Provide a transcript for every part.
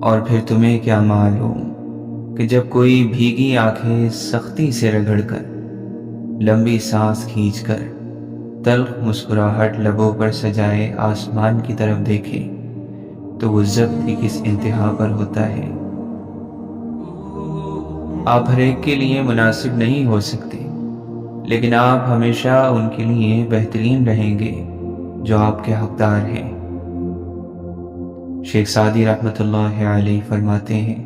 اور پھر تمہیں کیا معلوم کہ جب کوئی بھیگی آنکھیں سختی سے رگڑ کر، لمبی سانس کھینچ کر، تلخ مسکراہٹ لبوں پر سجائے آسمان کی طرف دیکھے تو وہ ضبط کی کس انتہا پر ہوتا ہے۔ آپ ہر ایک کے لیے مناسب نہیں ہو سکتے، لیکن آپ ہمیشہ ان کے لیے بہترین رہیں گے جو آپ کے حقدار ہیں۔ شیخ سعدی رحمۃ اللہ علیہ فرماتے ہیں،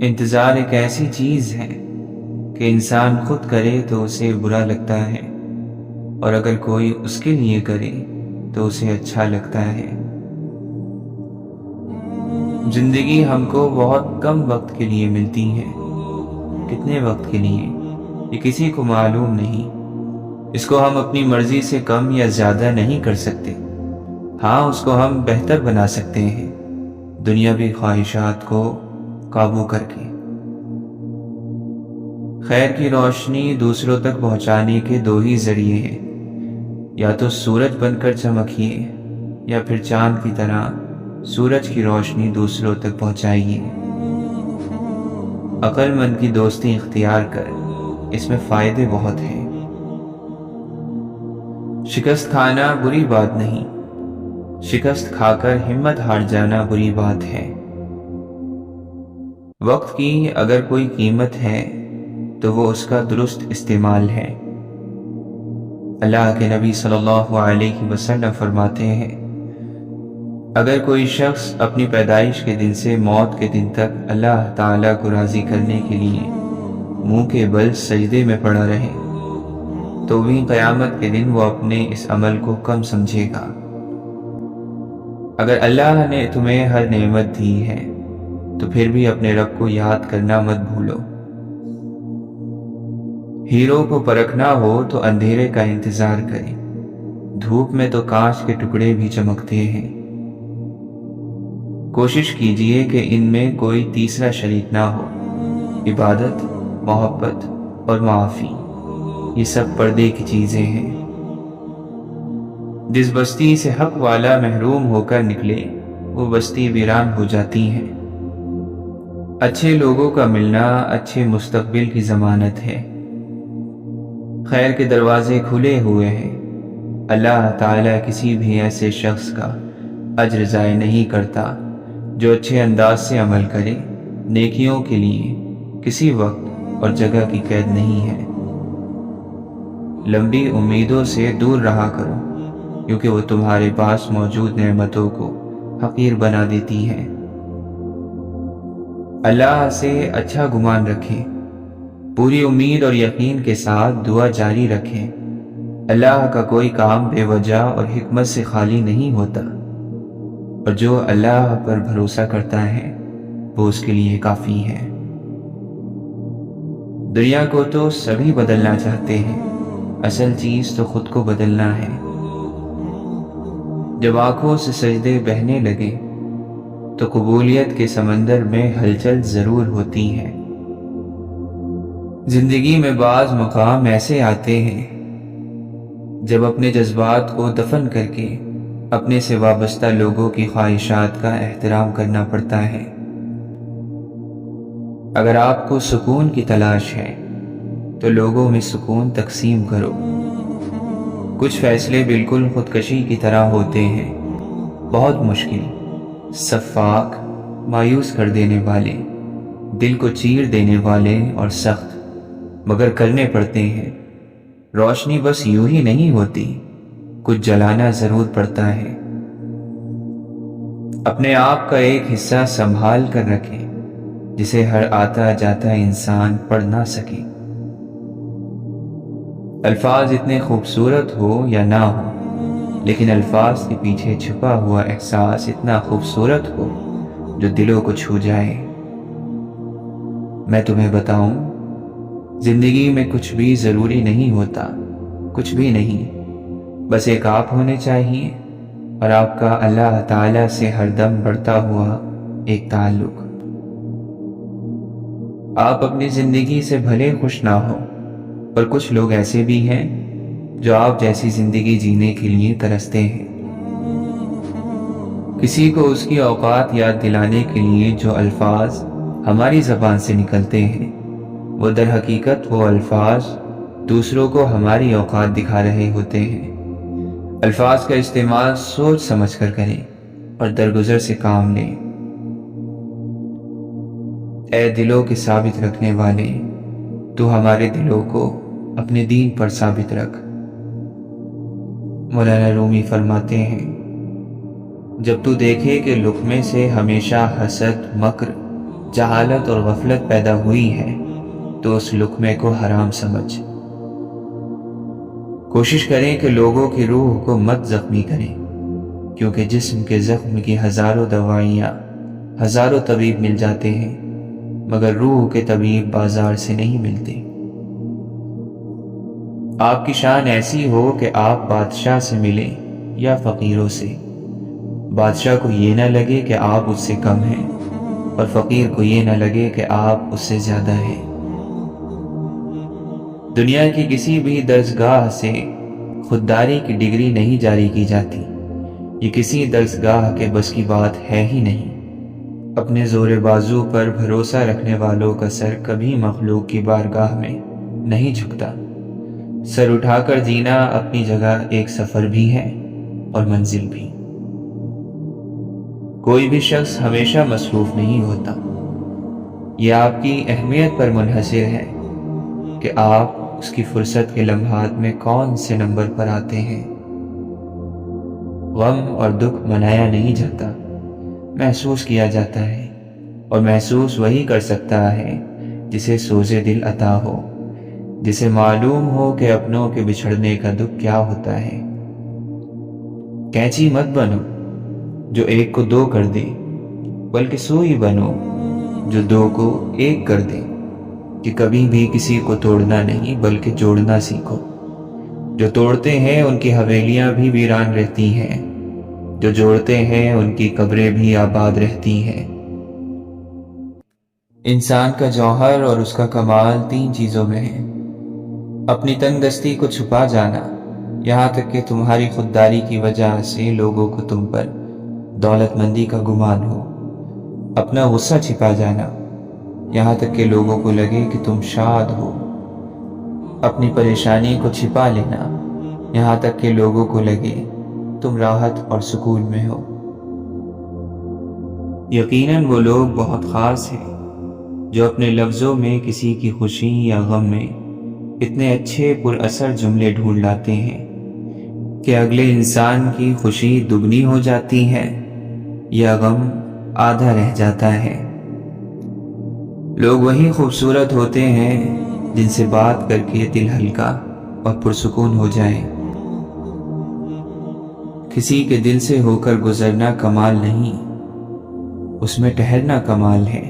انتظار ایک ایسی چیز ہے کہ انسان خود کرے تو اسے برا لگتا ہے، اور اگر کوئی اس کے لیے کرے تو اسے اچھا لگتا ہے۔ زندگی ہم کو بہت کم وقت کے لیے ملتی ہے۔ کتنے وقت کے لیے یہ کسی کو معلوم نہیں۔ اس کو ہم اپنی مرضی سے کم یا زیادہ نہیں کر سکتے۔ ہاں، اس کو ہم بہتر بنا سکتے ہیں، دنیاوی خواہشات کو قابو کر کے۔ خیر کی روشنی دوسروں تک پہنچانے کے دو ہی ذریعے ہیں، یا تو سورج بن کر چمکیے، یا پھر چاند کی طرح سورج کی روشنی دوسروں تک پہنچائیے۔ عقل مند کی دوستی اختیار کر، اس میں فائدے بہت ہیں۔ شکست کھانا بری بات نہیں، شکست کھا کر ہمت ہار جانا بری بات ہے۔ وقت کی اگر کوئی قیمت ہے تو وہ اس کا درست استعمال ہے۔ اللہ کے نبی صلی اللہ علیہ وسلم فرماتے ہیں، اگر کوئی شخص اپنی پیدائش کے دن سے موت کے دن تک اللہ تعالیٰ کو راضی کرنے کے لیے منہ کے بل سجدے میں پڑا رہے تو بھی قیامت کے دن وہ اپنے اس عمل کو کم سمجھے گا۔ اگر اللہ نے تمہیں ہر نعمت دی ہے تو پھر بھی اپنے رب کو یاد کرنا مت بھولو۔ ہیرو کو پرکھنا ہو تو اندھیرے کا انتظار کریں، دھوپ میں تو کانچ کے ٹکڑے بھی چمکتے ہیں۔ کوشش کیجئے کہ ان میں کوئی تیسرا شریک نہ ہو۔ عبادت، محبت اور معافی، یہ سب پردے کی چیزیں ہیں۔ جس بستی سے حق والا محروم ہو کر نکلے وہ بستی ویران ہو جاتی ہے۔ اچھے لوگوں کا ملنا اچھے مستقبل کی ضمانت ہے۔ خیر کے دروازے کھلے ہوئے ہیں۔ اللہ تعالیٰ کسی بھی ایسے شخص کا اجر ضائع نہیں کرتا جو اچھے انداز سے عمل کرے۔ نیکیوں کے لیے کسی وقت اور جگہ کی قید نہیں ہے۔ لمبی امیدوں سے دور رہا کرو، کیونکہ وہ تمہارے پاس موجود نعمتوں کو حقیر بنا دیتی ہیں۔ اللہ سے اچھا گمان رکھیں، پوری امید اور یقین کے ساتھ دعا جاری رکھیں۔ اللہ کا کوئی کام بے وجہ اور حکمت سے خالی نہیں ہوتا، اور جو اللہ پر بھروسہ کرتا ہے وہ اس کے لیے کافی ہے۔ دنیا کو تو سبھی بدلنا چاہتے ہیں، اصل چیز تو خود کو بدلنا ہے۔ جب آنکھوں سے سجدے بہنے لگے تو قبولیت کے سمندر میں ہلچل ضرور ہوتی ہے۔ زندگی میں بعض مقام ایسے آتے ہیں جب اپنے جذبات کو دفن کر کے اپنے سے وابستہ لوگوں کی خواہشات کا احترام کرنا پڑتا ہے۔ اگر آپ کو سکون کی تلاش ہے تو لوگوں میں سکون تقسیم کرو۔ کچھ فیصلے بالکل خودکشی کی طرح ہوتے ہیں، بہت مشکل، سفاک، مایوس کر دینے والے، دل کو چیر دینے والے اور سخت، مگر کرنے پڑتے ہیں۔ روشنی بس یوں ہی نہیں ہوتی، کچھ جلانا ضرور پڑتا ہے۔ اپنے آپ کا ایک حصہ سنبھال کر رکھیں جسے ہر آتا جاتا انسان پڑھ نہ سکے۔ الفاظ اتنے خوبصورت ہو یا نہ ہو، لیکن الفاظ کے پیچھے چھپا ہوا احساس اتنا خوبصورت ہو جو دلوں کو چھو جائے۔ میں تمہیں بتاؤں، زندگی میں کچھ بھی ضروری نہیں ہوتا، کچھ بھی نہیں، بس ایک آپ ہونے چاہیے، اور آپ کا اللہ تعالیٰ سے ہر دم بڑھتا ہوا ایک تعلق۔ آپ اپنی زندگی سے بھلے خوش نہ ہو، پر کچھ لوگ ایسے بھی ہیں جو آپ جیسی زندگی جینے کے لیے ترستے ہیں۔ کسی کو اس کی اوقات یاد دلانے کے لیے جو الفاظ ہماری زبان سے نکلتے ہیں وہ در حقیقت وہ الفاظ دوسروں کو ہماری اوقات دکھا رہے ہوتے ہیں۔ الفاظ کا استعمال سوچ سمجھ کر کریں اور درگزر سے کام لیں۔ اے دلوں کے ثابت رکھنے والے، تو ہمارے دلوں کو اپنے دین پر ثابت رکھ۔ مولانا رومی فرماتے ہیں، جب تو دیکھے کہ لقمے سے ہمیشہ حسد، مکر، جہالت اور غفلت پیدا ہوئی ہے تو اس لقمے کو حرام سمجھ۔ کوشش کریں کہ لوگوں کی روح کو مت زخمی کریں، کیونکہ جسم کے زخم کی ہزاروں دوائیاں، ہزاروں طبیب مل جاتے ہیں، مگر روح کے طبیب بازار سے نہیں ملتے۔ آپ کی شان ایسی ہو کہ آپ بادشاہ سے ملیں یا فقیروں سے، بادشاہ کو یہ نہ لگے کہ آپ اس سے کم ہیں اور فقیر کو یہ نہ لگے کہ آپ اس سے زیادہ ہیں۔ دنیا کی کسی بھی درسگاہ سے خودداری کی ڈگری نہیں جاری کی جاتی، یہ کسی درسگاہ کے بس کی بات ہے ہی نہیں۔ اپنے زور بازو پر بھروسہ رکھنے والوں کا سر کبھی مخلوق کی بارگاہ میں نہیں جھکتا۔ سر اٹھا کر جینا اپنی جگہ ایک سفر بھی ہے اور منزل بھی۔ کوئی بھی شخص ہمیشہ مصروف نہیں ہوتا، یہ آپ کی اہمیت پر منحصر ہے کہ آپ اس کی فرصت کے لمحات میں کون سے نمبر پر آتے ہیں۔ غم اور دکھ منایا نہیں جاتا، محسوس کیا جاتا ہے، اور محسوس وہی کر سکتا ہے جسے سوز دل عطا ہو، جسے معلوم ہو کہ اپنوں کے بچھڑنے کا دکھ کیا ہوتا ہے۔ کینچی مت بنو جو ایک کو دو کر دے، بلکہ سوئی بنو جو دو کو ایک کر دے، کہ کبھی بھی کسی کو توڑنا نہیں بلکہ جوڑنا سیکھو۔ جو توڑتے ہیں ان کی حویلیاں بھی ویران رہتی ہیں، جو جوڑتے ہیں ان کی قبریں بھی آباد رہتی ہیں۔ انسان کا جوہر اور اس کا کمال تین چیزوں میں ہے: اپنی تنگ دستی کو چھپا جانا، یہاں تک کہ تمہاری خودداری کی وجہ سے لوگوں کو تم پر دولت مندی کا گمان ہو، اپنا غصہ چھپا جانا، یہاں تک کہ لوگوں کو لگے کہ تم شاد ہو، اپنی پریشانی کو چھپا لینا، یہاں تک کہ لوگوں کو لگے تم راحت اور سکون میں ہو۔ یقیناً وہ لوگ بہت خاص ہیں جو اپنے لفظوں میں کسی کی خوشی یا غم میں اتنے اچھے پر اثر جملے ڈھونڈ لاتے ہیں کہ اگلے انسان کی خوشی دگنی ہو جاتی ہے یا غم آدھا رہ جاتا ہے۔ لوگ وہی خوبصورت ہوتے ہیں جن سے بات کر کے دل ہلکا اور پرسکون ہو جائے۔ کسی کے دل سے ہو کر گزرنا کمال نہیں، اس میں ٹھہرنا کمال ہے۔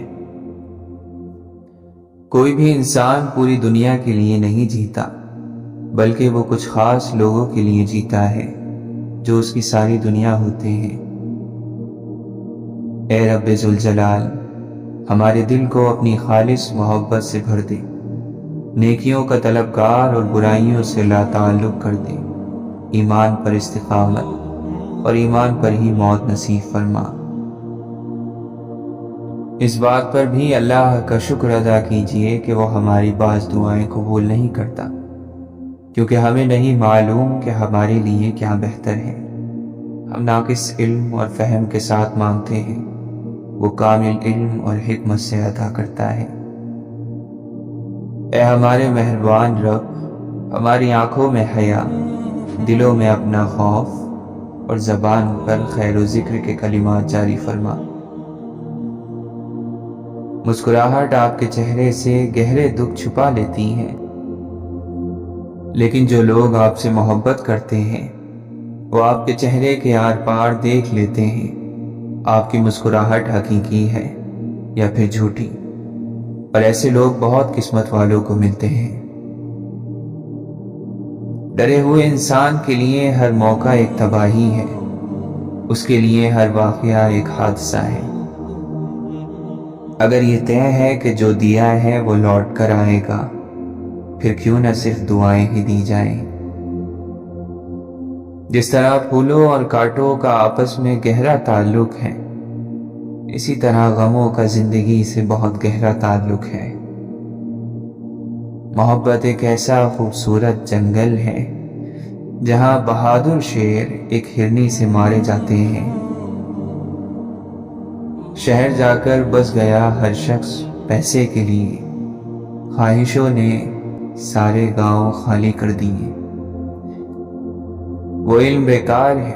کوئی بھی انسان پوری دنیا کے لیے نہیں جیتا، بلکہ وہ کچھ خاص لوگوں کے لیے جیتا ہے جو اس کی ساری دنیا ہوتے ہیں۔ اے رب ذوالجلال، ہمارے دل کو اپنی خالص محبت سے بھر دے، نیکیوں کا طلبگار اور برائیوں سے لا تعلق کر دے، ایمان پر استقامت اور ایمان پر ہی موت نصیب فرما۔ اس بات پر بھی اللہ کا شکر ادا کیجئے کہ وہ ہماری بعض دعائیں قبول نہیں کرتا، کیونکہ ہمیں نہیں معلوم کہ ہمارے لیے کیا بہتر ہے۔ ہم ناقص علم اور فہم کے ساتھ مانگتے ہیں، وہ کامل علم اور حکمت سے عطا کرتا ہے۔ اے ہمارے مہربان رب، ہماری آنکھوں میں حیا، دلوں میں اپنا خوف اور زبان پر خیر و ذکر کے کلمات جاری فرما۔ مسکراہٹ آپ کے چہرے سے گہرے دکھ چھپا لیتی ہے، لیکن جو لوگ آپ سے محبت کرتے ہیں وہ آپ کے چہرے کے آر پار دیکھ لیتے ہیں، آپ کی مسکراہٹ حقیقی ہے یا پھر جھوٹی، اور ایسے لوگ بہت قسمت والوں کو ملتے ہیں۔ ڈرے ہوئے انسان کے لیے ہر موقع ایک تباہی ہے، اس کے لیے ہر واقعہ ایک حادثہ ہے۔ اگر یہ طے ہے کہ جو دیا ہے وہ لوٹ کر آئے گا، پھر کیوں نہ صرف دعائیں ہی دی جائیں۔ جس طرح پھولوں اور کانٹوں کا آپس میں گہرا تعلق ہے، اسی طرح غموں کا زندگی سے بہت گہرا تعلق ہے۔ محبت ایک ایسا خوبصورت جنگل ہے جہاں بہادر شیر ایک ہرنی سے مارے جاتے ہیں۔ شہر جا کر بس گیا ہر شخص پیسے کے لیے، خواہشوں نے سارے گاؤں خالی کر دیے۔ وہ علم بیکار ہے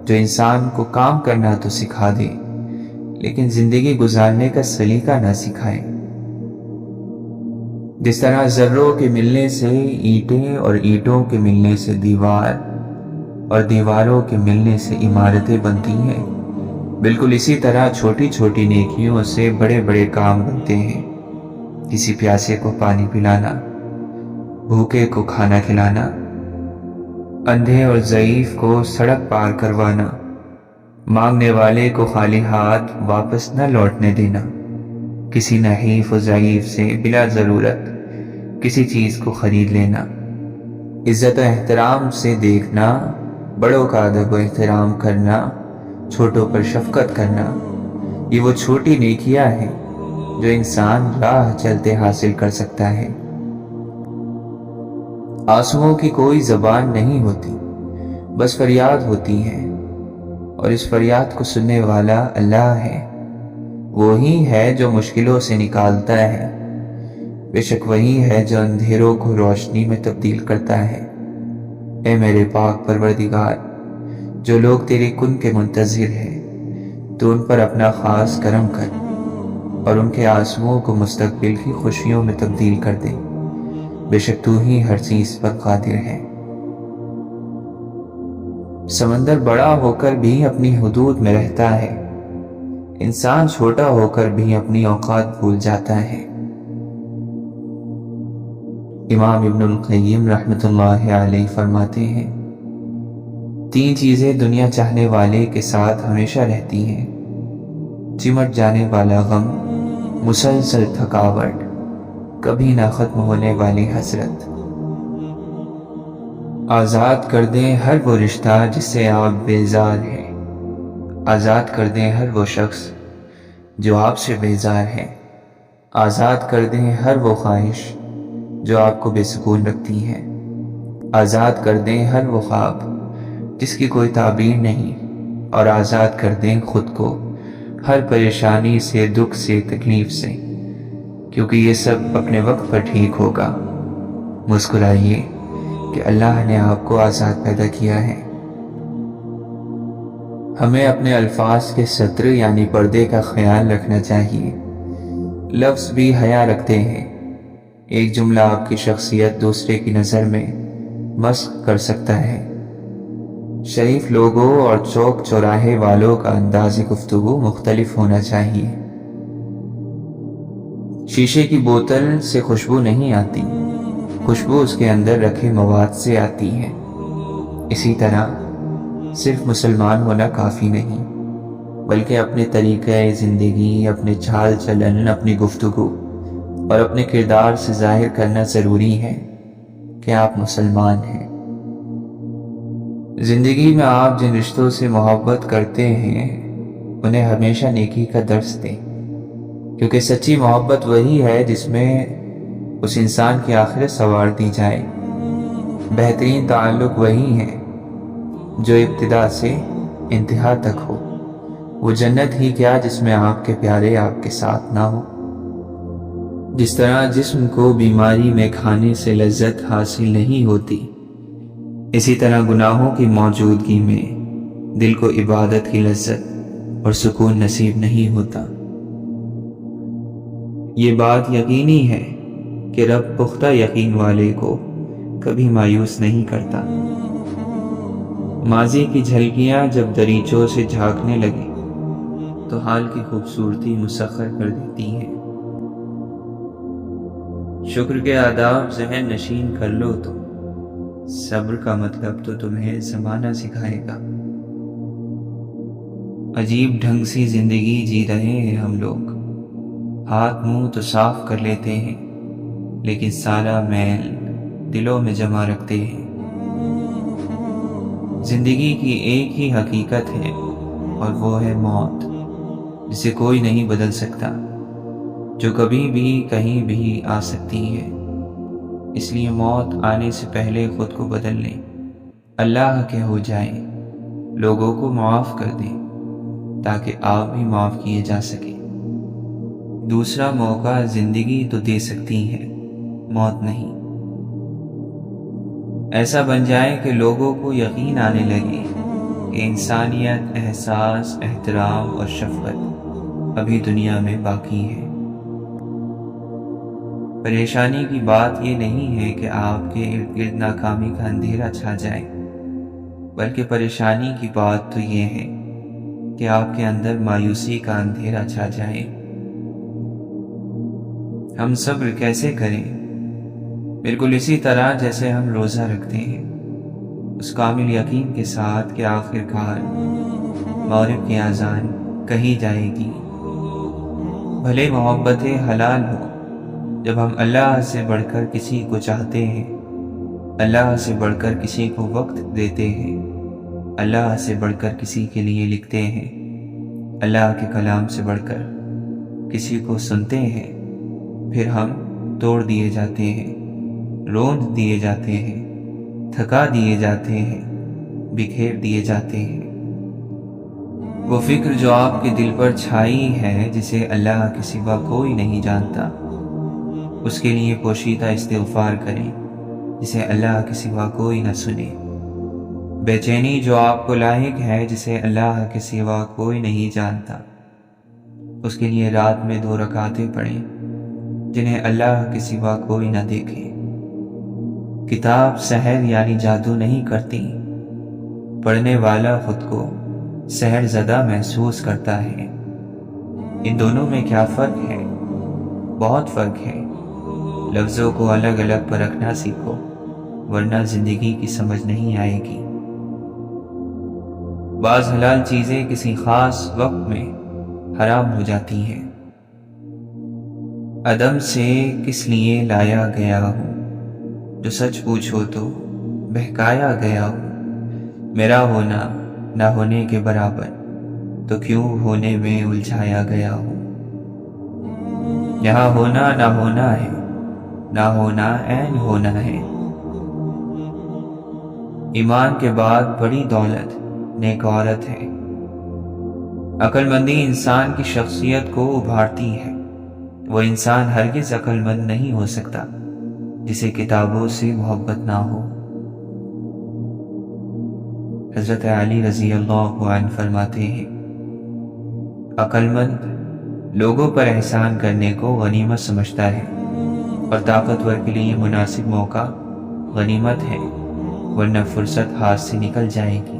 جو انسان کو کام کرنا تو سکھا دے لیکن زندگی گزارنے کا سلیقہ نہ سکھائے۔ جس طرح ذروں کے ملنے سے اینٹیں اور اینٹوں کے ملنے سے دیوار اور دیواروں کے ملنے سے عمارتیں بنتی ہیں، بالکل اسی طرح چھوٹی چھوٹی نیکیوں سے بڑے بڑے کام بنتے ہیں۔ کسی پیاسے کو پانی پلانا، بھوکے کو کھانا کھلانا، اندھے اور ضعیف کو سڑک پار کروانا، مانگنے والے کو خالی ہاتھ واپس نہ لوٹنے دینا، کسی نحیف و ضعیف سے بلا ضرورت کسی چیز کو خرید لینا، عزت و احترام سے دیکھنا، بڑوں کا ادب و احترام کرنا، چھوٹوں پر شفقت کرنا، یہ وہ چھوٹی نیکیاں ہیں جو انسان راہ چلتے حاصل کر سکتا ہے۔ آنسوؤں کی کوئی زبان نہیں ہوتی، بس فریاد ہوتی ہے، اور اس فریاد کو سننے والا اللہ ہے۔ وہی ہے جو مشکلوں سے نکالتا ہے، بے شک وہی ہے جو اندھیروں کو روشنی میں تبدیل کرتا ہے۔ اے میرے پاک پروردگار، جو لوگ تیرے کن کے منتظر ہیں، تو ان پر اپنا خاص کرم کر اور ان کے آنسوؤں کو مستقبل کی خوشیوں میں تبدیل کر دے، بے شک تو ہی ہر چیز پر قادر ہے۔ سمندر بڑا ہو کر بھی اپنی حدود میں رہتا ہے، انسان چھوٹا ہو کر بھی اپنی اوقات بھول جاتا ہے۔ امام ابن القیم رحمۃ اللہ علیہ فرماتے ہیں، 3 چیزیں دنیا چاہنے والے کے ساتھ ہمیشہ رہتی ہیں: چمٹ جانے والا غم، مسلسل تھکاوٹ، کبھی نہ ختم ہونے والی حسرت۔ آزاد کر دیں ہر وہ رشتہ جس سے آپ بیزار ہیں، آزاد کر دیں ہر وہ شخص جو آپ سے بیزار ہے، آزاد کر دیں ہر وہ خواہش جو آپ کو بے سکون رکھتی ہے، آزاد کر دیں ہر وہ خواب جس کی کوئی تعبیر نہیں، اور آزاد کر دیں خود کو ہر پریشانی سے، دکھ سے، تکلیف سے، کیونکہ یہ سب اپنے وقت پر ٹھیک ہوگا۔ مسکرائیے کہ اللہ نے آپ کو آزاد پیدا کیا ہے۔ ہمیں اپنے الفاظ کے ستر یعنی پردے کا خیال رکھنا چاہیے۔ لفظ بھی حیا رکھتے ہیں، ایک جملہ آپ کی شخصیت دوسرے کی نظر میں مسخ کر سکتا ہے۔ شریف لوگوں اور چوک چوراہے والوں کا انداز گفتگو مختلف ہونا چاہیے۔ شیشے کی بوتل سے خوشبو نہیں آتی، خوشبو اس کے اندر رکھے مواد سے آتی ہے۔ اسی طرح صرف مسلمان ہونا کافی نہیں، بلکہ اپنے طریقہ زندگی، اپنے چال چلن، اپنی گفتگو اور اپنے کردار سے ظاہر کرنا ضروری ہے کہ آپ مسلمان ہیں۔ زندگی میں آپ جن رشتوں سے محبت کرتے ہیں انہیں ہمیشہ نیکی کا درس دیں، کیونکہ سچی محبت وہی ہے جس میں اس انسان کی آخرت سنوار دی جائے۔ بہترین تعلق وہی ہے جو ابتدا سے انتہا تک ہو۔ وہ جنت ہی کیا جس میں آپ کے پیارے آپ کے ساتھ نہ ہو۔ جس طرح جسم کو بیماری میں کھانے سے لذت حاصل نہیں ہوتی، اسی طرح گناہوں کی موجودگی میں دل کو عبادت کی لذت اور سکون نصیب نہیں ہوتا۔ یہ بات یقینی ہے کہ رب پختہ یقین والے کو کبھی مایوس نہیں کرتا۔ ماضی کی جھلکیاں جب دریچوں سے جھانکنے لگیں تو حال کی خوبصورتی مسخر کر دیتی ہیں۔ شکر کے آداب ذہن نشین کر لو تو صبر کا مطلب تو تمہیں زمانہ سکھائے گا۔ عجیب ڈھنگ سی زندگی جی رہے ہیں ہم لوگ، ہاتھ منہ تو صاف کر لیتے ہیں لیکن سارا میل دلوں میں جمع رکھتے ہیں۔ زندگی کی ایک ہی حقیقت ہے اور وہ ہے موت، جسے کوئی نہیں بدل سکتا، جو کبھی بھی کہیں بھی آ سکتی ہے۔ اس لیے موت آنے سے پہلے خود کو بدل لیں، اللہ کے ہو جائیں، لوگوں کو معاف کر دیں تاکہ آپ بھی معاف کیے جا سکیں۔ دوسرا موقع زندگی تو دے سکتی ہے، موت نہیں۔ ایسا بن جائے کہ لوگوں کو یقین آنے لگے کہ انسانیت، احساس، احترام اور شفقت ابھی دنیا میں باقی ہے۔ پریشانی کی بات یہ نہیں ہے کہ آپ کے ارد گرد ناکامی کا اندھیرا چھا جائے، بلکہ پریشانی کی بات تو یہ ہے کہ آپ کے اندر مایوسی کا اندھیرا چھا جائے۔ ہم صبر کیسے کریں؟ بالکل اسی طرح جیسے ہم روزہ رکھتے ہیں، اس کامل یقین کے ساتھ کہ آخر کار مغرب کی اذان کہی جائے گی۔ بھلے محبتیں حلال ہو، جب ہم اللہ سے بڑھ کر کسی کو چاہتے ہیں، اللہ سے بڑھ کر کسی کو وقت دیتے ہیں، اللہ سے بڑھ کر کسی کے لیے لکھتے ہیں، اللہ کے کلام سے بڑھ کر کسی کو سنتے ہیں، پھر ہم توڑ دیے جاتے ہیں، روند دیے جاتے ہیں، تھکا دیے جاتے ہیں، بکھیر دیے جاتے ہیں۔ وہ فکر جو آپ کے دل پر چھائی ہے، جسے اللہ کے سوا کوئی نہیں جانتا، اس کے لیے پوشیدہ استغفار کریں جسے اللہ کے سوا کوئی نہ سنے۔ بے چینی جو آپ کو لاحق ہے، جسے اللہ کے سوا کوئی نہیں جانتا، اس کے لیے رات میں 2 رکعتیں پڑھیں جنہیں اللہ کے سوا کوئی نہ دیکھے۔ کتاب سحر یعنی جادو نہیں کرتی، پڑھنے والا خود کو سحر زدہ محسوس کرتا ہے۔ ان دونوں میں کیا فرق ہے؟ بہت فرق ہے۔ لفظوں کو الگ الگ پرکھنا سیکھو، ورنہ زندگی کی سمجھ نہیں آئے گی۔ بعض حلال چیزیں کسی خاص وقت میں حرام ہو جاتی ہیں۔ عدم سے کس لیے لایا گیا ہوں، جو سچ پوچھو تو بہکایا گیا ہوں۔ میرا ہونا نہ ہونے کے برابر، تو کیوں ہونے میں الجھایا گیا ہوں۔ یہاں ہونا نہ ہونا ہے، نہ ہونا عین ہونا ہے۔ ایمان کے بعد بڑی دولت نیک عورت ہے۔ عقل مندی انسان کی شخصیت کو ابھارتی ہے۔ وہ انسان ہرگز عقل مند نہیں ہو سکتا جسے کتابوں سے محبت نہ ہو۔ حضرت علی رضی اللہ عنہ فرماتے ہیں، عقل مند لوگوں پر احسان کرنے کو غنیمت سمجھتا ہے، اور طاقتور کے لیے مناسب موقع غنیمت ہے، ورنہ فرصت ہاتھ سے نکل جائے گی۔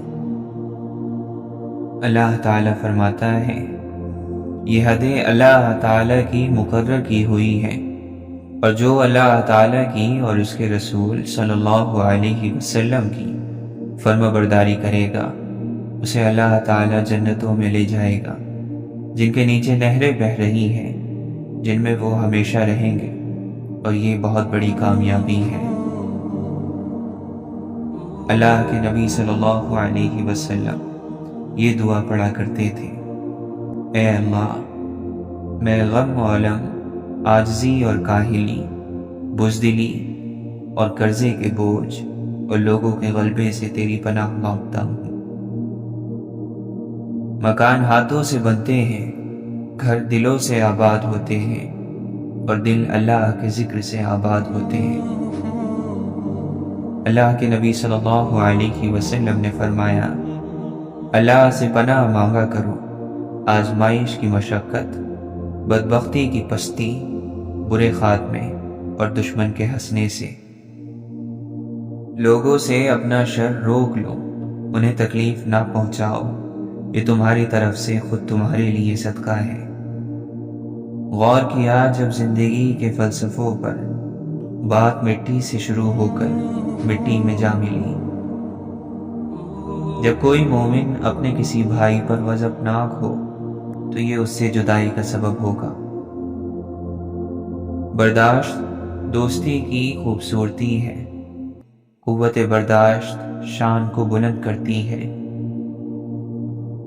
اللہ تعالیٰ فرماتا ہے، یہ حدیں اللہ تعالیٰ کی مقرر کی ہوئی ہیں، اور جو اللہ تعالیٰ کی اور اس کے رسول صلی اللہ علیہ وسلم کی فرما برداری کرے گا، اسے اللہ تعالیٰ جنتوں میں لے جائے گا، جن کے نیچے نہریں بہہ رہی ہیں، جن میں وہ ہمیشہ رہیں گے، اور یہ بہت بڑی کامیابی ہے۔ اللہ کے نبی صلی اللہ علیہ وسلم یہ دعا پڑھا کرتے تھے، اے اللہ، میں غم و علم، عاجزی اور کاہلی، بزدلی اور قرضے کے بوجھ اور لوگوں کے غلبے سے تیری پناہ مانگتا ہوں۔ مکان ہاتھوں سے بنتے ہیں، گھر دلوں سے آباد ہوتے ہیں، اور دل اللہ کے ذکر سے آباد ہوتے ہیں۔ اللہ کے نبی صلی اللہ علیہ وسلم نے فرمایا، اللہ سے پناہ مانگا کرو آزمائش کی مشقت، بدبختی کی پستی، برے خاتمے اور دشمن کے ہنسنے سے۔ لوگوں سے اپنا شر روک لو، انہیں تکلیف نہ پہنچاؤ، یہ تمہاری طرف سے خود تمہارے لیے صدقہ ہے۔ غور کیا جب زندگی کے فلسفوں پر بات مٹی سے شروع ہو کر مٹی میں جا ملی۔ جب کوئی مومن اپنے کسی بھائی پر غضبناک ہو تو یہ اس سے جدائی کا سبب ہوگا۔ برداشت دوستی کی خوبصورتی ہے، قوت برداشت شان کو بلند کرتی ہے۔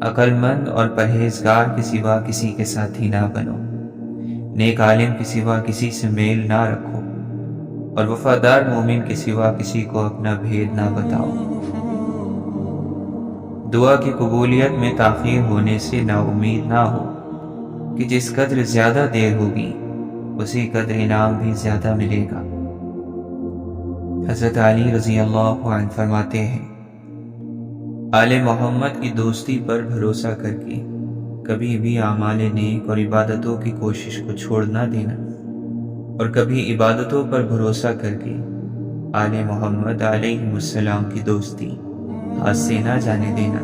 عقل مند اور پرہیزگار کے سوا کسی کے ساتھی نہ بنو، نیک عالم کے سوا کسی سے میل نہ رکھو، اور وفادار مومن کے سوا کسی کو اپنا بھید نہ بتاؤ۔ دعا کی قبولیت میں تاخیر ہونے سے نا امید نہ ہو کہ جس قدر زیادہ دیر ہوگی اسی قدر انعام بھی زیادہ ملے گا۔ حضرت علی رضی اللہ عنہ فرماتے ہیں، آل محمد کی دوستی پر بھروسہ کر کے کبھی بھی اعمال نیک اور عبادتوں کی کوشش کو چھوڑ نہ دینا، اور کبھی عبادتوں پر بھروسہ کر کے آل محمد علیہ السلام کی دوستی ہاتھ سے نہ جانے دینا،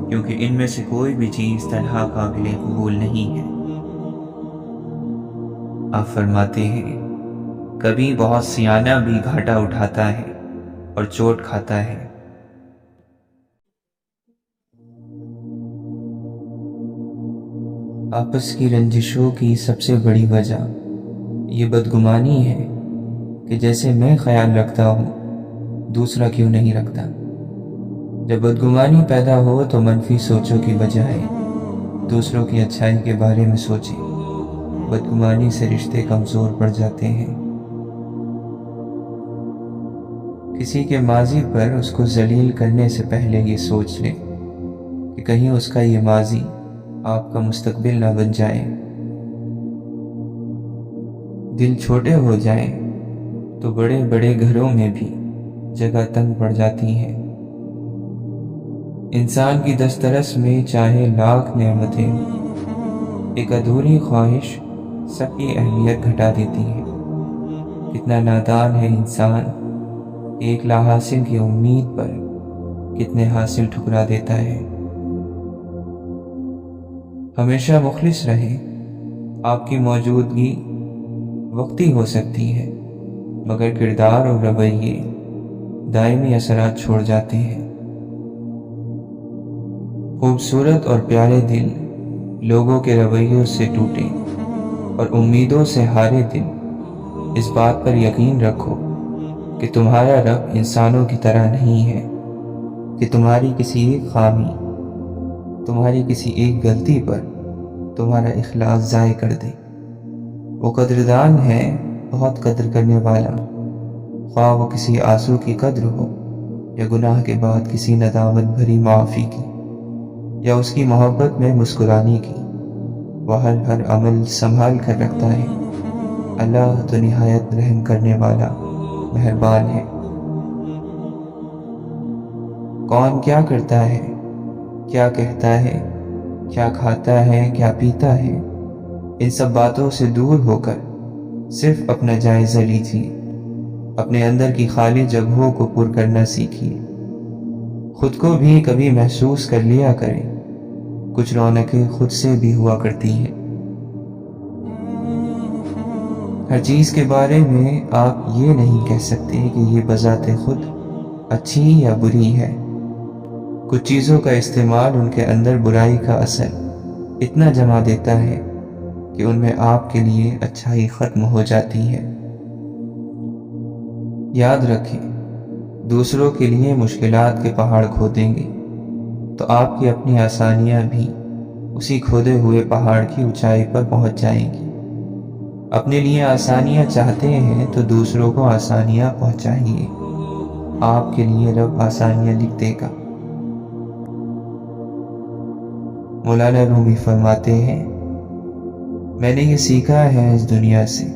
کیونکہ ان میں سے کوئی بھی چیز تنہا قابل قبول نہیں ہے۔ آپ فرماتے ہیں، کبھی بہت سیانہ بھی گھاٹا اٹھاتا ہے اور چوٹ کھاتا ہے۔ آپس کی رنجشوں کی سب سے بڑی وجہ یہ بدگمانی ہے کہ جیسے میں خیال رکھتا ہوں دوسرا کیوں نہیں رکھتا۔ جب بدگمانی پیدا ہو تو منفی سوچوں کی بجائے دوسروں کی اچھائی کے بارے میں سوچیں۔ بدگمانی سے رشتے کمزور پڑ جاتے ہیں۔ کسی کے ماضی پر اس کو ذلیل کرنے سے پہلے یہ سوچ لیں کہ کہیں اس کا یہ ماضی آپ کا مستقبل نہ بن جائے۔ دل چھوٹے ہو جائیں تو بڑے بڑے گھروں میں بھی جگہ تنگ پڑ جاتی ہے۔ انسان کی دسترس میں چاہے لاکھ نعمتیں ہوں، ایک ادھوری خواہش سب کی اہمیت گھٹا دیتی ہے۔ کتنا نادان ہے انسان، ایک لا حاصل کی امید پر کتنے حاصل ٹھکرا دیتا ہے۔ ہمیشہ مخلص رہیں۔ آپ کی موجودگی وقتی ہو سکتی ہے، مگر کردار اور رویے دائمی اثرات چھوڑ جاتے ہیں۔ خوبصورت اور پیارے دل لوگوں کے رویوں سے ٹوٹے اور امیدوں سے ہارے دل اس بات پر یقین رکھو کہ تمہارا رب انسانوں کی طرح نہیں ہے کہ تمہاری کسی ایک خامی، تمہاری کسی ایک غلطی پر تمہارا اخلاص ضائع کر دے۔ وہ قدردان ہے، بہت قدر کرنے والا، خواہ وہ کسی آنسو کی قدر ہو یا گناہ کے بعد کسی ندامت بھری معافی کی یا اس کی محبت میں مسکرانے کی۔ وہ ہر عمل سنبھال کر رکھتا ہے۔ اللہ تو نہایت رحم کرنے والا مہربان ہے۔ کون کیا کرتا ہے، کیا کہتا ہے، کیا کھاتا ہے، کیا پیتا ہے، ان سب باتوں سے دور ہو کر صرف اپنا جائزہ لیجیے۔ اپنے اندر کی خالی جگہوں کو پر کرنا سیکھیے۔ خود کو بھی کبھی محسوس کر لیا کریں، کچھ رونقیں خود سے بھی ہوا کرتی ہیں۔ ہر چیز کے بارے میں آپ یہ نہیں کہہ سکتے کہ یہ بذات خود اچھی یا بری ہے۔ کچھ چیزوں کا استعمال ان کے اندر برائی کا اثر اتنا جما دیتا ہے کہ ان میں آپ کے لیے اچھائی ختم ہو جاتی ہے۔ یاد رکھیں، دوسروں کے لیے مشکلات کے پہاڑ کھودیں گے تو آپ کی اپنی آسانیاں بھی اسی کھودے ہوئے پہاڑ کی اونچائی پر پہنچ جائیں گی۔ اپنے لیے آسانیاں چاہتے ہیں تو دوسروں کو آسانیاں پہنچائیے۔ آپ کے لیے رب آسانیاں لکھ دے گا۔ مولانا رومی فرماتے ہیں، میں نے یہ سیکھا ہے اس دنیا سے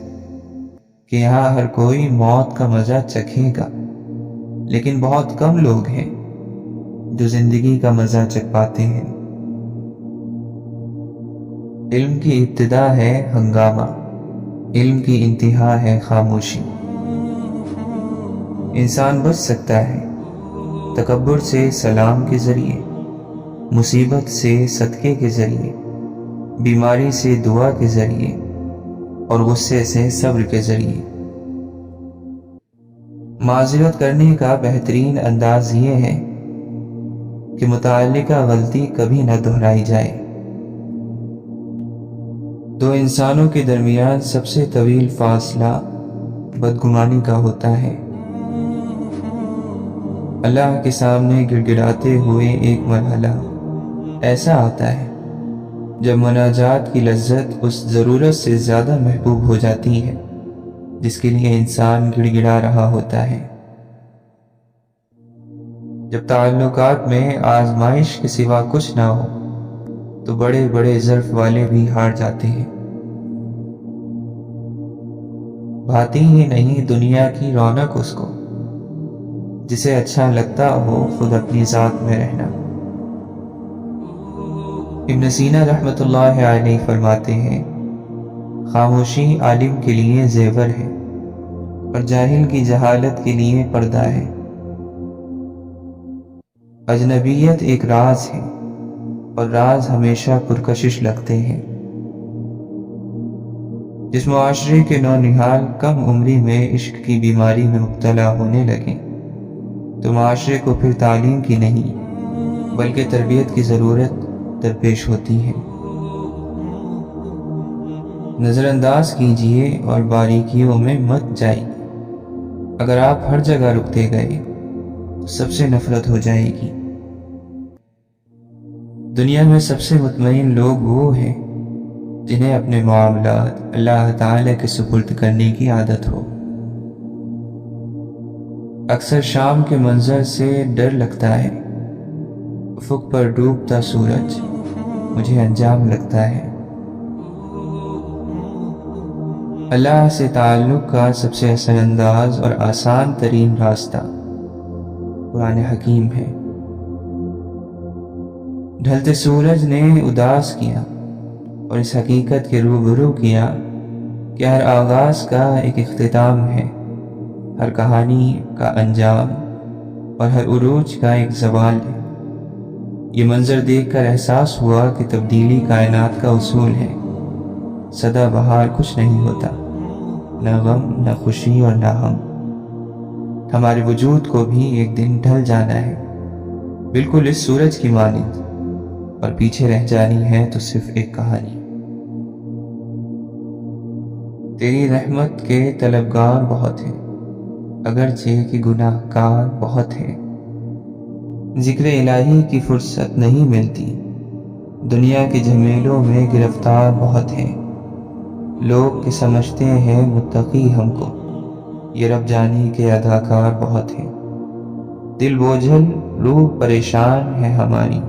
کہ یہاں ہر کوئی موت کا مزہ چکھے گا، لیکن بہت کم لوگ ہیں جو زندگی کا مزہ چکھ پاتے ہیں۔ علم کی ابتدا ہے ہنگامہ، علم کی انتہا ہے خاموشی۔ انسان بچ سکتا ہے تکبر سے سلام کے ذریعے، مصیبت سے صدقے کے ذریعے، بیماری سے دعا کے ذریعے، اور غصے سے صبر کے ذریعے۔ معذرت کرنے کا بہترین انداز یہ ہے کہ متعلقہ غلطی کبھی نہ دہرائی جائے۔ دو انسانوں کے درمیان سب سے طویل فاصلہ بدگمانی کا ہوتا ہے۔ اللہ کے سامنے گڑ گڑاتے ہوئے ایک مرحلہ ایسا آتا ہے جب مناجات کی لذت اس ضرورت سے زیادہ محبوب ہو جاتی ہے جس کے لیے انسان گڑ گڑا رہا ہوتا ہے۔ جب تعلقات میں آزمائش کے سوا کچھ نہ ہو تو بڑے بڑے ظرف والے بھی ہار جاتے ہیں۔ بھاتی ہی نہیں دنیا کی رونق اس کو، جسے اچھا لگتا ہو خود اپنی ذات میں رہنا۔ ابن سینا رحمۃ اللہ علیہ فرماتے ہیں، خاموشی عالم کے لیے زیور ہے اور جاہل کی جہالت کے لیے پردہ ہے۔ اجنبیت ایک راز ہے اور راز ہمیشہ پرکشش لگتے ہیں۔ جس معاشرے کے نونہال کم عمری میں عشق کی بیماری میں مبتلا ہونے لگے تو معاشرے کو پھر تعلیم کی نہیں بلکہ تربیت کی ضرورت درپیش ہوتی ہے۔ نظر انداز کیجئے اور باریکیوں میں مت جائیے۔ اگر آپ ہر جگہ رکتے گئے تو سب سے نفرت ہو جائے گی۔ دنیا میں سب سے مطمئن لوگ وہ ہیں جنہیں اپنے معاملات اللہ تعالی کے سپرد کرنے کی عادت ہو۔ اکثر شام کے منظر سے ڈر لگتا ہے، افق پر ڈوبتا سورج مجھے انجام لگتا ہے۔ اللہ سے تعلق کا سب سے اثر انداز اور آسان ترین راستہ قرآن حکیم ہے۔ ڈھلتے سورج نے اداس کیا اور اس حقیقت کے روبرو کیا کہ ہر آغاز کا ایک اختتام ہے، ہر کہانی کا انجام اور ہر عروج کا ایک زوال ہے۔ یہ منظر دیکھ کر احساس ہوا کہ تبدیلی کائنات کا اصول ہے۔ سدا بہار کچھ نہیں ہوتا، نہ غم نہ خوشی اور نہ ہم۔ ہمارے وجود کو بھی ایک دن ڈھل جانا ہے، بالکل اس سورج کی مانند، اور پیچھے رہ جانی ہے تو صرف ایک کہانی۔ تیری رحمت کے طلبگار بہت ہیں اگرچہ کہ گناہ کار بہت ہیں۔ ذکر الہی کی فرصت نہیں ملتی، دنیا کے جھمیلوں میں گرفتار بہت ہیں۔ لوگ کہ سمجھتے ہیں متقی ہم کو، یہ رب جانے کے اداکار بہت ہیں۔ دل بوجھل روح پریشان ہے ہماری،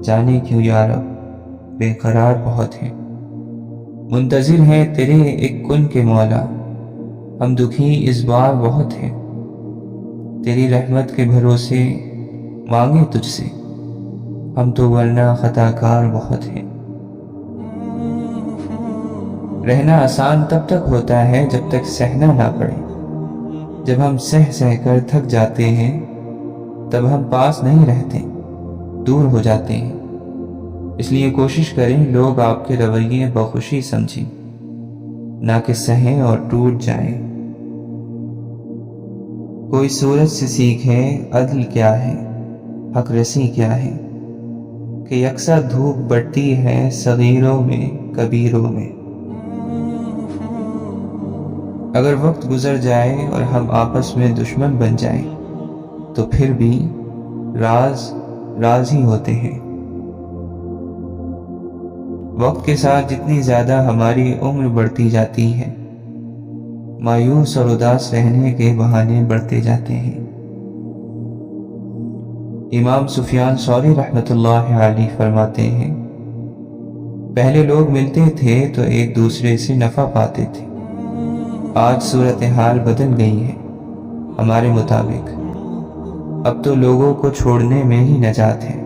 جانے کیوں یا رب بے قرار بہت ہیں۔ منتظر ہیں تیرے ایک کن کے مولا، ہم دکھی اس بار بہت ہیں۔ تیری رحمت کے بھروسے مانگے تجھ سے، ہم تو ورنہ خطا کار بہت ہیں۔ رہنا آسان تب تک ہوتا ہے جب تک سہنا نہ پڑے۔ جب ہم سہ کر تھک جاتے ہیں تب ہم پاس نہیں رہتے، دور ہو جاتے ہیں۔ اس لیے کوشش کریں لوگ آپ کے رویے بخوشی سمجھیں، نہ کہ سہیں اور ٹوٹ جائیں۔ کوئی سورج سے سیکھے عدل کیا ہے، حق رسی کیا ہے، کہ یکساں دھوپ بڑھتی ہے صغیروں میں کبیروں میں۔ اگر وقت گزر جائے اور ہم آپس میں دشمن بن جائیں تو پھر بھی راز ہی ہوتے ہیں۔ وقت کے ساتھ جتنی زیادہ ہماری عمر بڑھتی جاتی ہے، مایوس اور اداس رہنے کے بہانے بڑھتے جاتے ہیں۔ امام سفیان ثوری رحمۃ اللہ علیہ فرماتے ہیں، پہلے لوگ ملتے تھے تو ایک دوسرے سے نفع پاتے تھے، آج صورتحال بدل گئی ہے ہمارے مطابق، اب تو لوگوں کو چھوڑنے میں ہی نجات ہے۔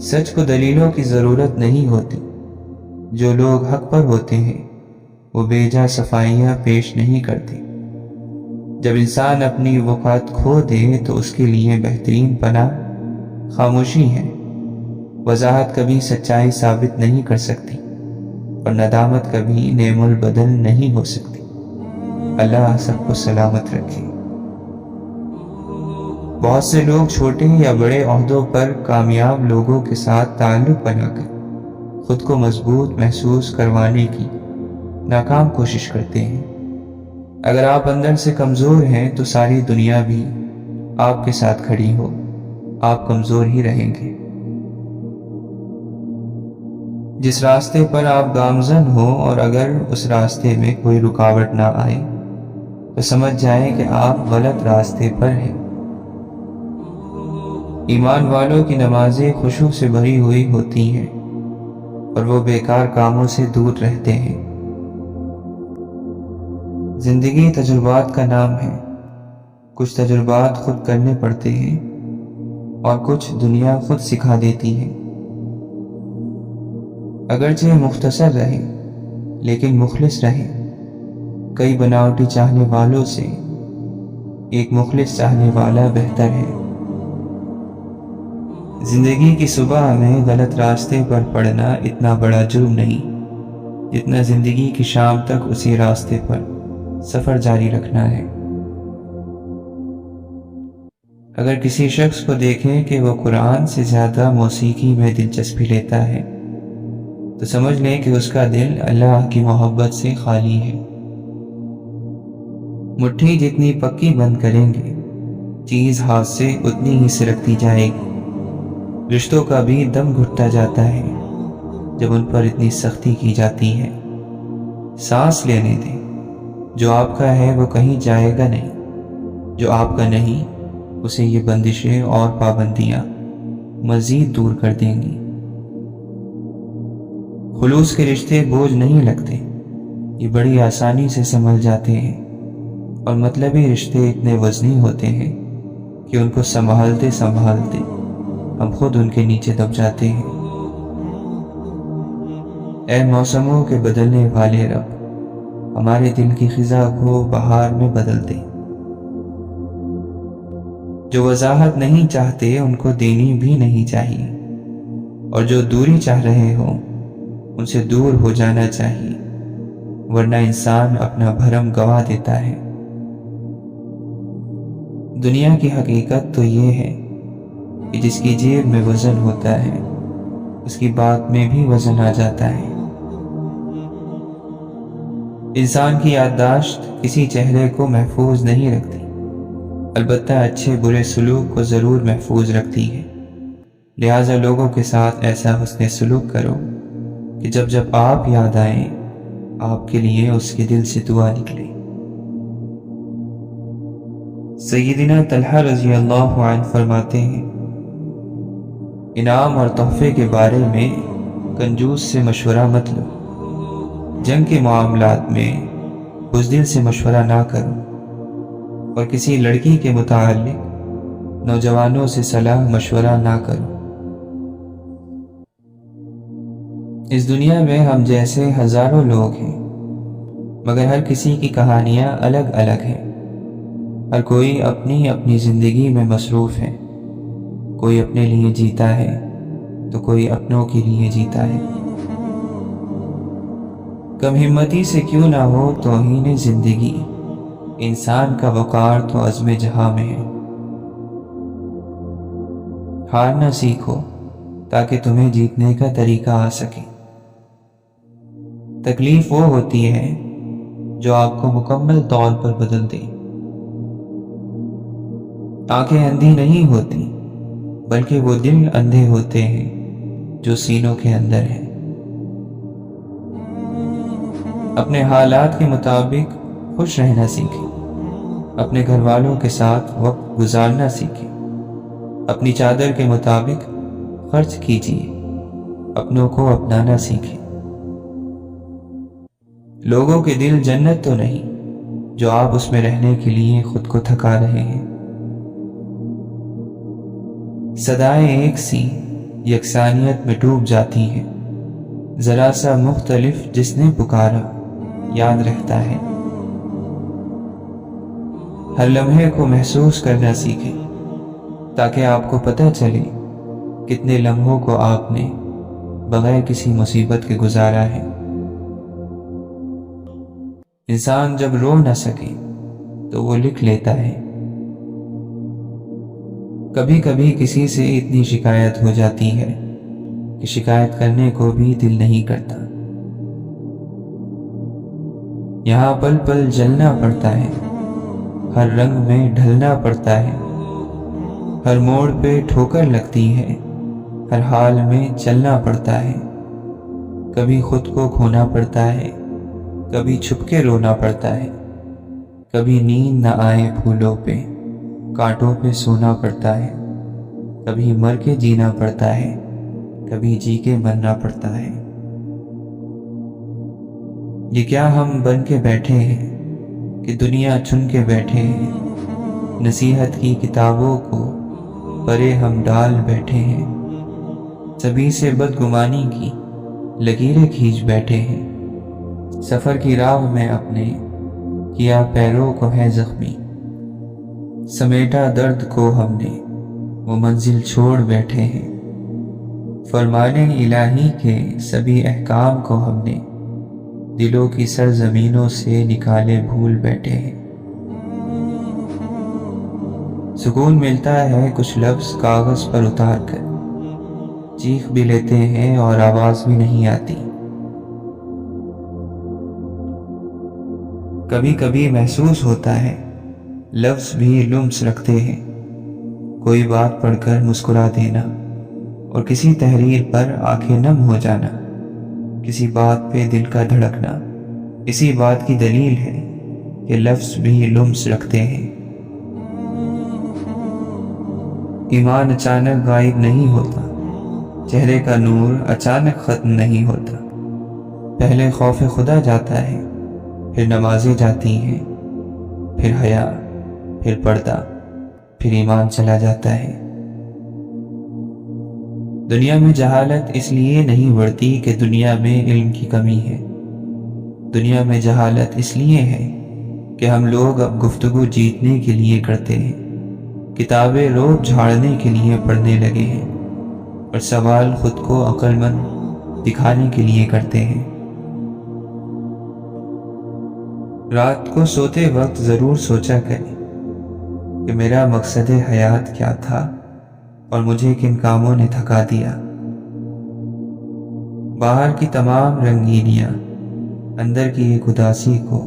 سچ کو دلیلوں کی ضرورت نہیں ہوتی، جو لوگ حق پر ہوتے ہیں وہ بیجا صفائیاں پیش نہیں کرتے۔ جب انسان اپنی وقات کھو دے تو اس کے لیے بہترین پناہ خاموشی ہے۔ وضاحت کبھی سچائی ثابت نہیں کر سکتی اور ندامت کبھی نعم البدل نہیں ہو سکتی۔ اللہ سب کو سلامت رکھے۔ بہت سے لوگ چھوٹے یا بڑے عہدوں پر کامیاب لوگوں کے ساتھ تعلق بنا کر خود کو مضبوط محسوس کروانے کی ناکام کوشش کرتے ہیں۔ اگر آپ اندر سے کمزور ہیں تو ساری دنیا بھی آپ کے ساتھ کھڑی ہو، آپ کمزور ہی رہیں گے۔ جس راستے پر آپ گامزن ہو اور اگر اس راستے میں کوئی رکاوٹ نہ آئے تو سمجھ جائیں کہ آپ غلط راستے پر ہیں۔ ایمان والوں کی نمازیں خشوع سے بھری ہوئی ہوتی ہیں اور وہ بیکار کاموں سے دور رہتے ہیں۔ زندگی تجربات کا نام ہے، کچھ تجربات خود کرنے پڑتے ہیں اور کچھ دنیا خود سکھا دیتی ہے۔ اگرچہ مختصر رہے لیکن مخلص رہے۔ کئی بناوٹی چاہنے والوں سے ایک مخلص چاہنے والا بہتر ہے۔ زندگی کی صبح میں غلط راستے پر پڑنا اتنا بڑا جرم نہیں جتنا زندگی کی شام تک اسی راستے پر سفر جاری رکھنا ہے۔ اگر کسی شخص کو دیکھیں کہ وہ قرآن سے زیادہ موسیقی میں دلچسپی لیتا ہے تو سمجھ لیں کہ اس کا دل اللہ کی محبت سے خالی ہے۔ مٹھی جتنی پکی بند کریں گے چیز ہاتھ سے اتنی ہی سرکتی جائے گی۔ رشتوں کا بھی دم گھٹتا جاتا ہے جب ان پر اتنی سختی کی جاتی ہے۔ سانس لینے دیں، جو آپ کا ہے وہ کہیں جائے گا نہیں، جو آپ کا نہیں اسے یہ بندشیں اور پابندیاں مزید دور کر دیں گی۔ خلوص کے رشتے بوجھ نہیں لگتے، یہ بڑی آسانی سے سنبھل جاتے ہیں، اور مطلبی رشتے اتنے وزنی ہوتے ہیں کہ ان کو سنبھالتے سنبھالتے ہم خود ان کے نیچے دب جاتے ہیں۔ اے موسموں کے بدلنے والے رب، ہمارے دل کی خزاں کو بہار میں بدل دے۔ جو وضاحت نہیں چاہتے ان کو دینی بھی نہیں چاہیے، اور جو دوری چاہ رہے ہوں ان سے دور ہو جانا چاہیے، ورنہ انسان اپنا بھرم گنوا دیتا ہے۔ دنیا کی حقیقت تو یہ ہے کہ جس کی جیب میں وزن ہوتا ہے اس کی بات میں بھی وزن آ جاتا ہے۔ انسان کی یادداشت کسی چہرے کو محفوظ نہیں رکھتی، البتہ اچھے برے سلوک کو ضرور محفوظ رکھتی ہے۔ لہٰذا لوگوں کے ساتھ ایسا حسن سلوک کرو کہ جب جب آپ یاد آئیں آپ کے لیے اس کے دل سے دعا نکلے۔ سیدنا طلحہ رضی اللہ عنہ فرماتے ہیں، انعام اور تحفے کے بارے میں کنجوس سے مشورہ مت لو، جنگ کے معاملات میں بزدل سے مشورہ نہ کرو، اور کسی لڑکی کے متعلق نوجوانوں سے صلاح مشورہ نہ کرو۔ اس دنیا میں ہم جیسے ہزاروں لوگ ہیں، مگر ہر کسی کی کہانیاں الگ الگ ہیں۔ ہر کوئی اپنی اپنی زندگی میں مصروف ہے، کوئی اپنے لیے جیتا ہے تو کوئی اپنوں کے لیے جیتا ہے۔ کم ہمتی سے کیوں نہ ہو توہین زندگی، انسان کا وقار تو عزم جہاں میں ہے۔ ہارنا سیکھو تاکہ تمہیں جیتنے کا طریقہ آ سکے۔ تکلیف وہ ہوتی ہے جو آپ کو مکمل طور پر بدل دے۔ آنکھیں اندھی نہیں ہوتی بلکہ وہ دل اندھے ہوتے ہیں جو سینوں کے اندر ہیں۔ اپنے حالات کے مطابق خوش رہنا سیکھیں، اپنے گھر والوں کے ساتھ وقت گزارنا سیکھیں، اپنی چادر کے مطابق خرچ کیجیے، اپنوں کو اپنانا سیکھیں۔ لوگوں کے دل جنت تو نہیں جو آپ اس میں رہنے کے لیے خود کو تھکا رہے ہیں۔ صدائیں ایک سی یکسانیت میں ڈوب جاتی ہیں، ذرا سا مختلف جس نے پکارا یاد رہتا ہے۔ ہر لمحے کو محسوس کرنا سیکھیں تاکہ آپ کو پتہ چلے کتنے لمحوں کو آپ نے بغیر کسی مصیبت کے گزارا ہے۔ انسان جب رو نہ سکے تو وہ لکھ لیتا ہے۔ کبھی کبھی کسی سے اتنی شکایت ہو جاتی ہے کہ شکایت کرنے کو بھی دل نہیں کرتا۔ یہاں پل پل جلنا پڑتا ہے، ہر رنگ میں ڈھلنا پڑتا ہے، ہر موڑ پہ ٹھوکر لگتی ہے، ہر حال میں چلنا پڑتا ہے۔ کبھی خود کو کھونا پڑتا ہے، کبھی چھپ کے رونا پڑتا ہے، کبھی نیند نہ آئے پھولوں پہ کانٹوں پہ سونا پڑتا ہے، کبھی مر کے جینا پڑتا ہے، کبھی جی کے مرنا پڑتا ہے۔ یہ کیا ہم بن کے بیٹھے ہیں کہ دنیا چن کے بیٹھے ہیں، نصیحت کی کتابوں کو پرے ہم ڈال بیٹھے ہیں، سبھی سے بدگمانی کی لکیریں کھینچ بیٹھے ہیں، سفر کی راہ میں اپنے کیا پیروں کو ہے زخمی، سمیٹا درد کو ہم نے وہ منزل چھوڑ بیٹھے ہیں، فرمان الہی کے سبھی احکام کو ہم نے دلوں کی سرزمینوں سے نکالے بھول بیٹھے ہیں۔ سکون ملتا ہے کچھ لفظ کاغذ پر اتار کر، چیخ بھی لیتے ہیں اور آواز بھی نہیں آتی۔ کبھی کبھی محسوس ہوتا ہے لفظ بھی لمس رکھتے ہیں، کوئی بات پڑھ کر مسکرا دینا اور کسی تحریر پر آنکھیں نم ہو جانا، کسی بات پہ دل کا دھڑکنا اسی بات کی دلیل ہے کہ لفظ بھی لمس رکھتے ہیں۔ ایمان اچانک غائب نہیں ہوتا، چہرے کا نور اچانک ختم نہیں ہوتا، پہلے خوف خدا جاتا ہے، پھر نمازیں جاتی ہیں، پھر حیا، پھر پردہ، پھر ایمان چلا جاتا ہے۔ دنیا میں جہالت اس لیے نہیں بڑھتی کہ دنیا میں علم کی کمی ہے، دنیا میں جہالت اس لیے ہے کہ ہم لوگ اب گفتگو جیتنے کے لیے کرتے ہیں، کتابیں روب جھاڑنے کے لیے پڑھنے لگے ہیں، اور سوال خود کو عقل مند دکھانے کے لیے کرتے ہیں۔ رات کو سوتے وقت ضرور سوچا کریں کہ میرا مقصد حیات کیا تھا اور مجھے کن کاموں نے تھکا دیا۔ باہر کی تمام رنگینیاں اندر کی ایک اداسی کو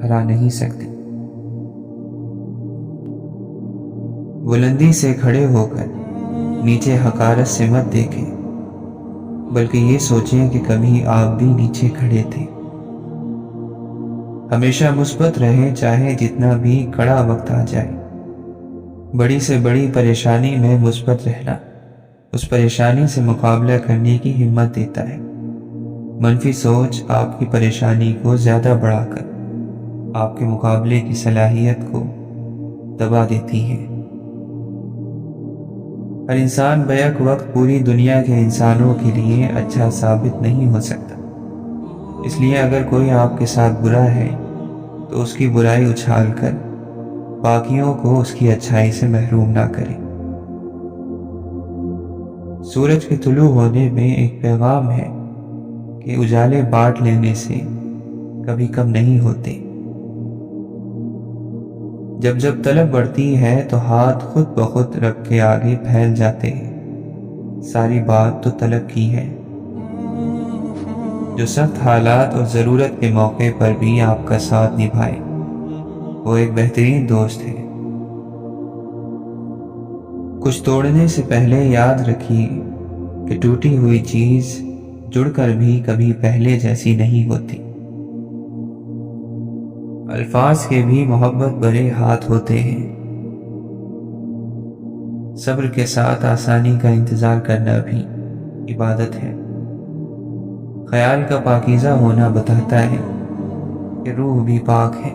ہرا نہیں سکتی۔ بلندی سے کھڑے ہو کر نیچے حقارت سے مت دیکھیں، بلکہ یہ سوچیں کہ کبھی آپ بھی نیچے کھڑے تھے۔ ہمیشہ مثبت رہیں چاہے جتنا بھی کڑا وقت آ جائے۔ بڑی سے بڑی پریشانی میں مثبت رہنا اس پریشانی سے مقابلہ کرنے کی ہمت دیتا ہے۔ منفی سوچ آپ کی پریشانی کو زیادہ بڑھا کر آپ کے مقابلے کی صلاحیت کو دبا دیتی ہے۔ ہر انسان بیک وقت پوری دنیا کے انسانوں کے لیے اچھا ثابت نہیں ہو سکتا، اس لیے اگر کوئی آپ کے ساتھ برا ہے تو اس کی برائی اچھال کر باقیوں کو اس کی اچھائی سے محروم نہ کریں۔ سورج کے طلوع ہونے میں ایک پیغام ہے کہ اجالے بانٹ لینے سے کبھی کم نہیں ہوتے۔ جب جب طلب بڑھتی ہے تو ہاتھ خود بخود رب کے آگے پھیل جاتے ہیں۔ ساری بات تو طلب کی ہے، جو سخت حالات اور ضرورت کے موقع پر بھی آپ کا ساتھ نبھائے، وہ ایک بہترین دوست ہے۔ کچھ توڑنے سے پہلے یاد رکھیے کہ ٹوٹی ہوئی چیز جڑ کر بھی کبھی پہلے جیسی نہیں ہوتی۔ الفاظ کے بھی محبت بھرے ہاتھ ہوتے ہیں۔ صبر کے ساتھ آسانی کا انتظار کرنا بھی عبادت ہے۔ خیال کا پاکیزہ ہونا بتاتا ہے کہ روح بھی پاک ہے۔